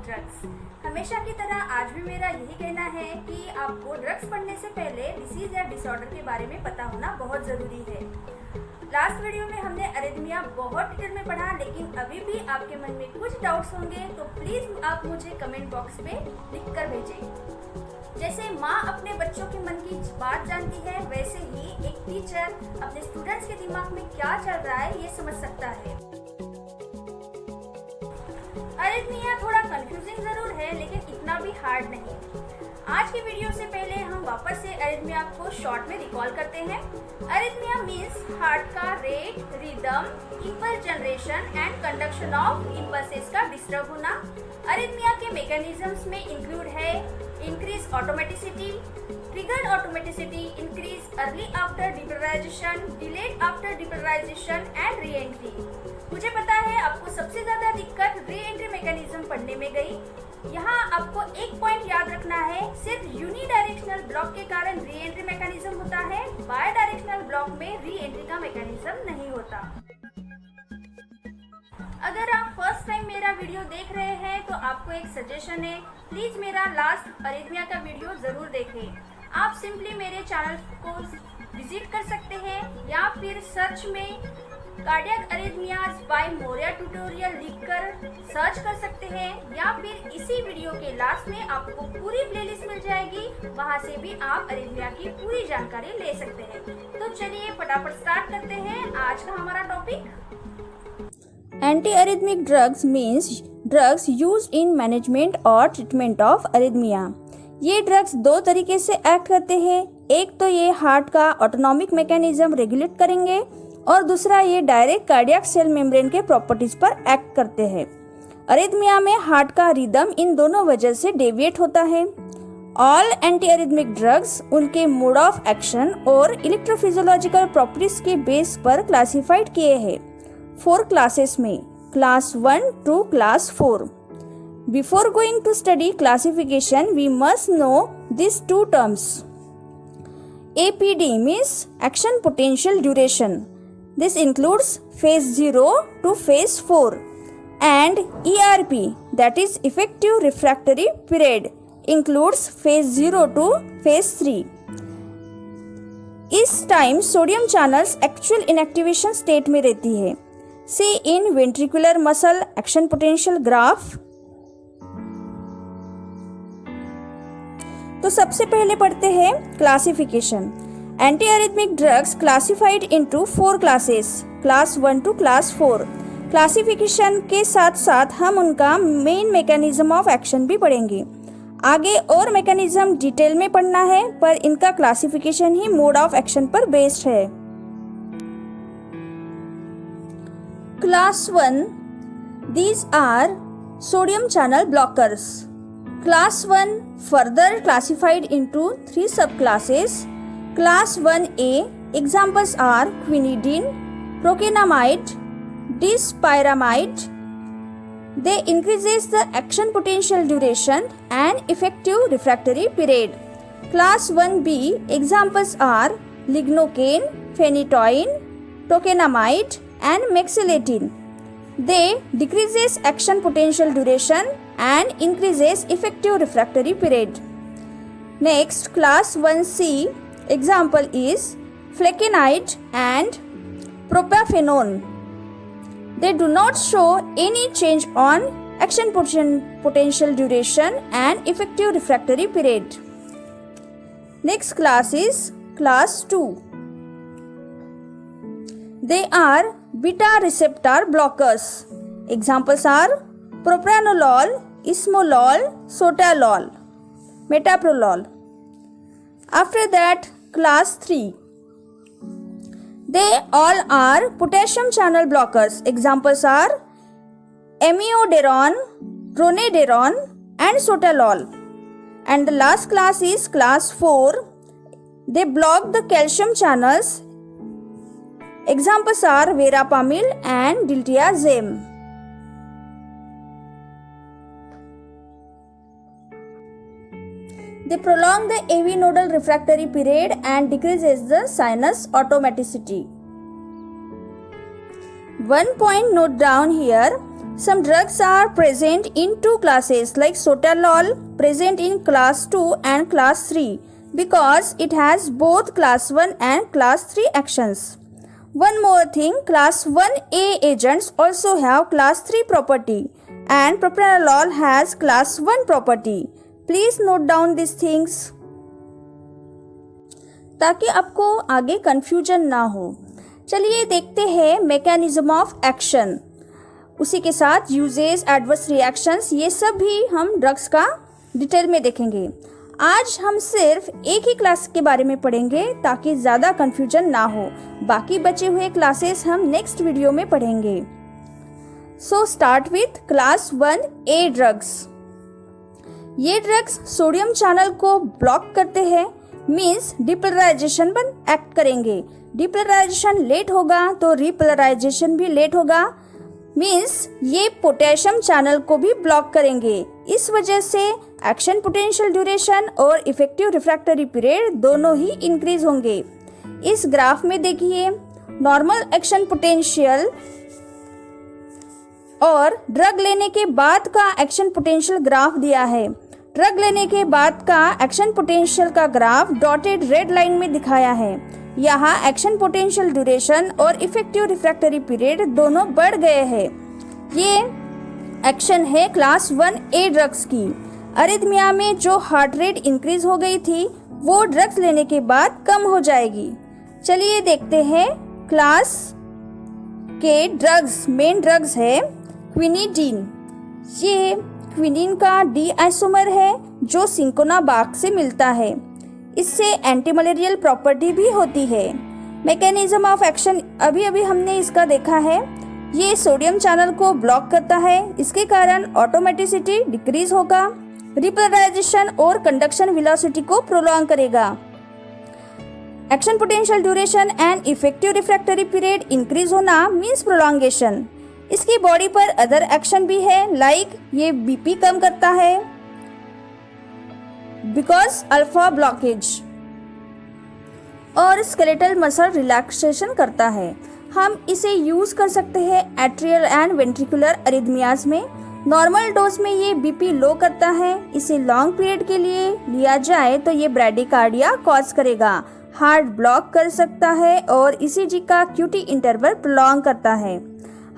Drugs. हमेशा की तरह आज भी मेरा यही कहना है कि आपको ड्रग्स पढ़ने से पहले डिसीज या डिसऑर्डर के बारे में पता होना बहुत ज़रूरी है। लास्ट वीडियो में हमने अरिथमिया बहुत डिटेल में पढ़ा, लेकिन अभी भी आपके मन में कुछ डाउट्स होंगे तो प्लीज़ आप मुझे कमेंट बॉक्स में लिख कर भेजें। जैसे माँ अपने बच्चों के मन की बात जानती है, वैसे ही एक टीचर अपने स्टूडेंट्स के दिमाग में क्या चल रहा है ये समझ सकता है। अरिथमिया थोड़ा कंफ्यूजिंग जरूर है, लेकिन इतना भी हार्ड नहीं। आज की वीडियो से पहले हम वापस से अरिथमिया को शॉर्ट में रिकॉल करते हैं। अरिथमिया मीन्स हार्ट का rate, rhythm, impulse generation and conduction of impulses का डिस्टर्ब होना। अरिथमिया के मैकेनिज्म्स में इंक्लूड है increase automaticity, triggered automaticity, increase early after depolarisation, delayed after depolarisation and reentry. मुझे पता है आपको सबसे ज्यादा दिक्कत री एंट्री मैकेनिज्म पढ़ने में गई। यहाँ आपको एक पॉइंट याद रखना है, सिर्फ यूनिडायरेक्शनल ब्लॉक के कारण री एंट्री मैकेनिज्म होता है, बाय डायरेक्शनल ब्लॉक में री एंट्री का मैकेनिज्म नहीं होता। अगर आप फर्स्ट टाइम मेरा वीडियो देख रहे हैं तो आपको एक सजेशन है, प्लीज मेरा लास्ट अरिथमिया का वीडियो जरूर देखें। आप सिंपली मेरे चैनल को विजिट कर सकते हैं या फिर सर्च में cardiac arrhythmias by Moriya tutorial लिखकर सर्च कर सकते हैं, या फिर इसी वीडियो के लास्ट में आपको पूरी प्लेलिस्ट मिल जाएगी, वहां से भी आप अरिथमिया की पूरी जानकारी ले सकते हैं। तो चलिए फटाफट स्टार्ट करते हैं आज का हमारा topic. Antiarrhythmic drugs means drugs used in management और treatment of arrhythmia। ये ड्रग्स दो तरीके से एक्ट करते हैं। एक तो ये हार्ट का ऑटोनॉमिक मैकेनिज्म रेगुलेट करेंगे और दूसरा ये डायरेक्ट कार्डियक सेल मेम्ब्रेन के प्रॉपर्टीज पर एक्ट करते हैं। अरिथमिया में हार्ट का रिदम इन दोनों वजह से डेविएट होता है। ऑल एंटीअरिथमिक ड्रग्स उनके मोड ऑफ एक्शन और इलेक्ट्रोफिजियोलॉजिकल प्रॉपर्टीज के बेस पर क्लासिफाइड किए हैं 4 क्लासेस में, class 1 to class 4। Before going to study classification, we must know these two terms. APD means action potential duration. This includes phase 0 to phase 4, and ERP, that is effective refractory period, includes phase 0 to phase 3. इस time sodium channels actual inactivation state में रहती है। See in ventricular muscle action potential graph। तो सबसे पहले पढ़ते हैं classification. Antiarrhythmic drugs classified into 4 classes, class 1 to class 4। Classification के साथ साथ हम उनका मेन मैकेनिज्म ऑफ एक्शन भी पढ़ेंगे। आगे और मैकेनिज्म डिटेल में पढ़ना है, पर इनका classification he mode of action पर बेस्ड है। Class 1, these are sodium channel blockers. Class 1 further classified into 3 subclasses. Class 1A examples are quinidine, procainamide, dispyramide. They increases the action potential duration and effective refractory period. Class 1B examples are lignocaine, phenytoin, procainamide and mexiletine. They decreases action potential duration and increases effective refractory period. Next, class 1C example is flecainide and propafenone. They do not show any change on action potential duration and effective refractory period. Next class is class 2. They are beta receptor blockers. Examples are propranolol, esmolol, sotalol, metoprolol. After that, class 3. They all are potassium channel blockers. Examples are amiodarone, dronedarone and sotalol. And the last class is class 4. They block the calcium channels. Examples are verapamil and diltiazem. They prolong the AV nodal refractory period and decreases the sinus automaticity. One point note down here, Some drugs are present in two classes like sotalol present in class 2 and class 3 because it has both class 1 and class 3 actions. One more thing, class 1A agents also have class 3 property and propranolol has class 1 property. Please note down these things ताकि आपको आगे confusion ना हो। चलिए देखते हैं mechanism of action, उसी के साथ यूजेस, एडवर्स रिएक्शंस, ये सब भी हम ड्रग्स का डिटेल में देखेंगे। आज हम सिर्फ एक ही क्लास के बारे में पढ़ेंगे ताकि ज़्यादा कंफ्यूजन ना हो। बाकी बचे हुए क्लासेस हम नेक्स्ट वीडियो में पढ़ेंगे। So start with class 1A drugs. ये ड्रग्स सोडियम चैनल को ब्लॉक करते हैं, मीन्स डिपोलराइजेशन पर एक्ट करेंगे। डिपोलराइजेशन लेट होगा तो रिपोलराइजेशन भी लेट होगा, मीन्स ये पोटेशियम चैनल को भी ब्लॉक करेंगे। इस वजह से एक्शन पोटेंशियल ड्यूरेशन और इफेक्टिव रिफ्रैक्टरी पीरियड दोनों ही इंक्रीज होंगे। इस ग्राफ में देखिए नॉर्मल एक्शन पोटेंशियल और ड्रग लेने के बाद का एक्शन पोटेंशियल ग्राफ दिया है। ड्रग लेने के बाद का एक्शन पोटेंशियल का ग्राफ डॉटेड रेड लाइन में दिखाया है। यहाँ एक्शन पोटेंशियल ड्यूरेशन और इफेक्टिव रिफ्रैक्टरी पीरियड दोनों बढ़ गए हैं। ये एक्शन है क्लास 1A ड्रग्स की। अरिथमिया में जो हार्ट रेट इंक्रीज हो गई थी वो ड्रग्स लेने के बाद कम हो जाएगी। चलिए देखते हैं क्लास के ड्रग्स। मेन ड्रग्स है क्विनिडीन। ये क्विनिन का डी आइसोमर है जो सिंकोनाबाक से मिलता है। इससे एंटी मलेरियल प्रॉपर्टी भी होती है। मैकेनिज्म ऑफ एक्शन अभी हमने इसका देखा है। ये सोडियम चैनल को ब्लॉक करता है, इसके कारण ऑटोमेटिसिटी डिक्रीज होगा, रिपोलराइजेशन और कंडक्शन वेलोसिटी को प्रोलॉन्ग करेगा। Action potential duration and effective refractory period increase होना मीन्स प्रोलॉन्गेशन। इसकी बॉडी पर अदर एक्शन भी है, लाइक ये बीपी कम करता है बिकॉज अल्फा ब्लॉकेज, और स्केलेटल मसल रिलैक्सेशन करता है। हम इसे यूज कर सकते हैं एट्रियल एंड वेंट्रिकुलर अरिथमियाज में। नॉर्मल डोज में ये बीपी लो करता है। इसे लॉन्ग पीरियड के लिए लिया जाए तो ये ब्रैडिकार्डिया कॉज करेगा, हार्ट ब्लॉक कर सकता है और ईसीजी का क्यूटी इंटरवल प्रोलॉन्ग करता है।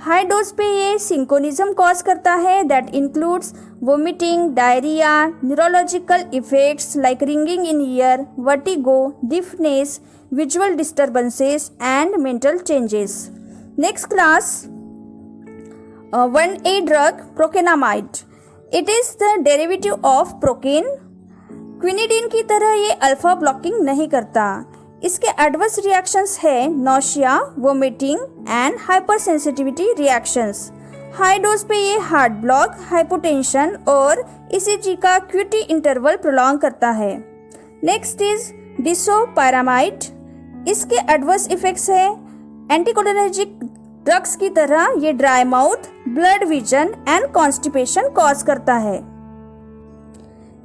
हाई डोज पे ये सिंकोनिज्म कॉज करता है, that includes vomiting, diarrhoea, neurological effects like ringing in ear, vertigo, deafness, visual disturbances and mental changes. Next class 1A drug procainamide. It is the derivative of procaine. Quinidine की तरह ये alpha blocking नहीं करता। इसके adverse reactions है nausea, vomiting and hypersensitivity reactions. High dose पे ये heart block, hypotension और ईसीजी का क्यूटी इंटरवल प्रोलॉन्ग करता है। Next is disopyramide. इसके एडवर्स इफेक्ट्स है एंटीकोलिनर्जिक ड्रग्स की तरह ये dry mouth, blood vision and constipation cause करता है।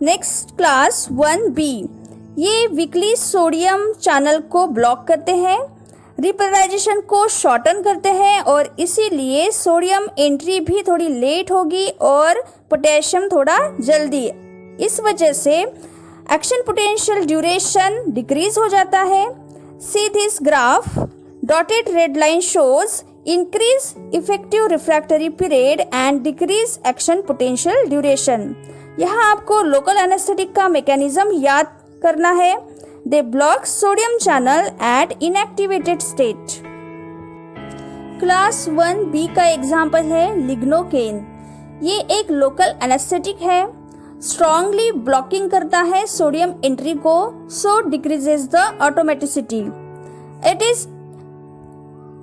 Next class 1B। ये वीकली सोडियम चैनल को ब्लॉक करते हैं, रिपोलराइजेशन को शॉर्टन करते हैं और इसीलिए सोडियम एंट्री भी थोड़ी लेट होगी और पोटेशियम थोड़ा जल्दी। इस वजह से एक्शन पोटेंशियल ड्यूरेशन डिक्रीज हो जाता है। See this graph, dotted red line shows increase effective refractory period and decrease action potential duration. यहाँ आपको लोकल एनेस्थेटिक का मैकेनिज्म याद करना है। They block sodium channel at inactivated state. Class 1B का एग्जाम्पल है लिग्नोकेन। ये एक लोकल एनेस्थेटिक है, स्ट्रॉन्गली ब्लॉकिंग करता है सोडियम एंट्री को, so decreases the automaticity. It is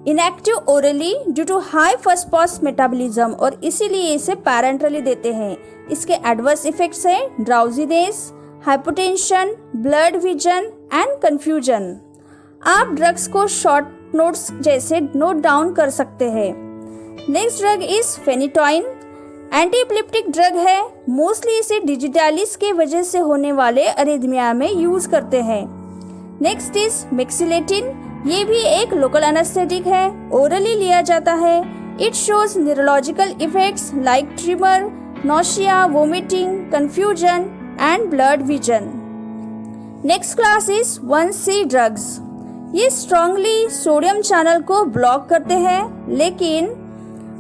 inactive orally due to high first pass metabolism और इसीलिए इसे पैरेंटरली देते हैं। इसके एडवर्स इफेक्ट्स है drowsiness, hypotension, blood vision and confusion. आप ड्रग्स को शॉर्ट नोट्स जैसे नोट डाउन कर सकते हैं। Next drug is phenytoin. Anti epileptic drug है, मोस्टली इसे डिजिटालिस के वजह से होने वाले अरिथमिया में यूज करते हैं। Next is mexiletine. ये भी एक लोकल एनेस्थेटिक है, ओरली लिया जाता है। It shows neurological effects like tremor, nausea, vomiting, confusion, and blurred vision. Next class is 1C drugs. ये strongly सोडियम चैनल को ब्लॉक करते हैं, लेकिन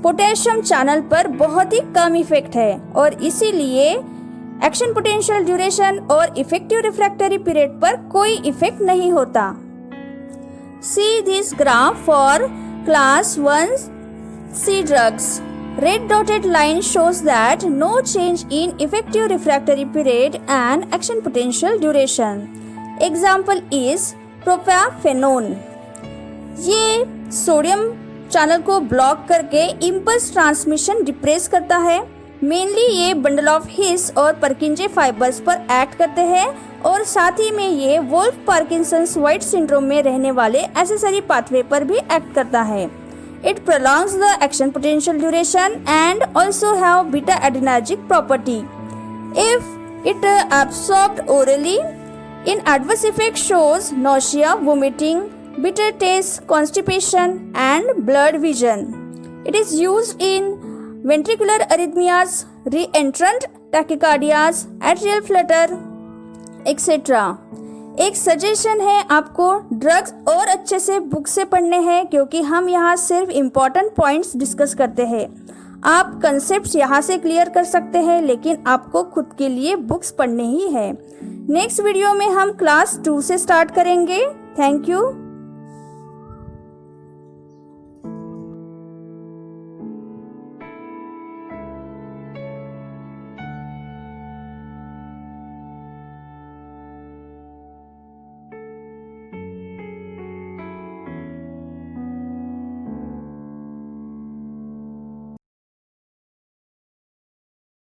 पोटेशियम चैनल पर बहुत ही कम इफेक्ट है और इसीलिए एक्शन पोटेंशियल ड्यूरेशन और इफेक्टिव रिफ्रैक्टरी पीरियड पर कोई इफेक्ट नहीं होता. See this graph for class 1C drugs. Red dotted line shows that no change in effective refractory period and action potential duration. Example is propafenone. ये sodium channel को block करके impulse transmission depress करता है. Mainly ये bundle of his और परकिंजे fibres पर act करते हैं और साथ ही में ये वोल्फ पार्किंसंस वाइट सिंड्रोम में रहने वाले एसेसरी पाथवे पर भी एक्ट करता है. It prolongs the action potential duration and also have beta adrenergic property. If it absorbed orally, in adverse effect shows nausea, vomiting, bitter taste, constipation, and blurred vision. It is used in ventricular arrhythmias, reentrant tachycardias, atrial flutter, etc. एक suggestion है, आपको drugs और अच्छे से book से पढ़ने हैं क्योंकि हम यहाँ सिर्फ इम्पॉर्टेंट पॉइंट्स डिस्कस करते हैं. आप कंसेप्ट्स यहाँ से क्लियर कर सकते हैं, लेकिन आपको खुद के लिए बुक्स पढ़ने ही है. नेक्स्ट वीडियो में हम क्लास 2 से स्टार्ट करेंगे. Thank you.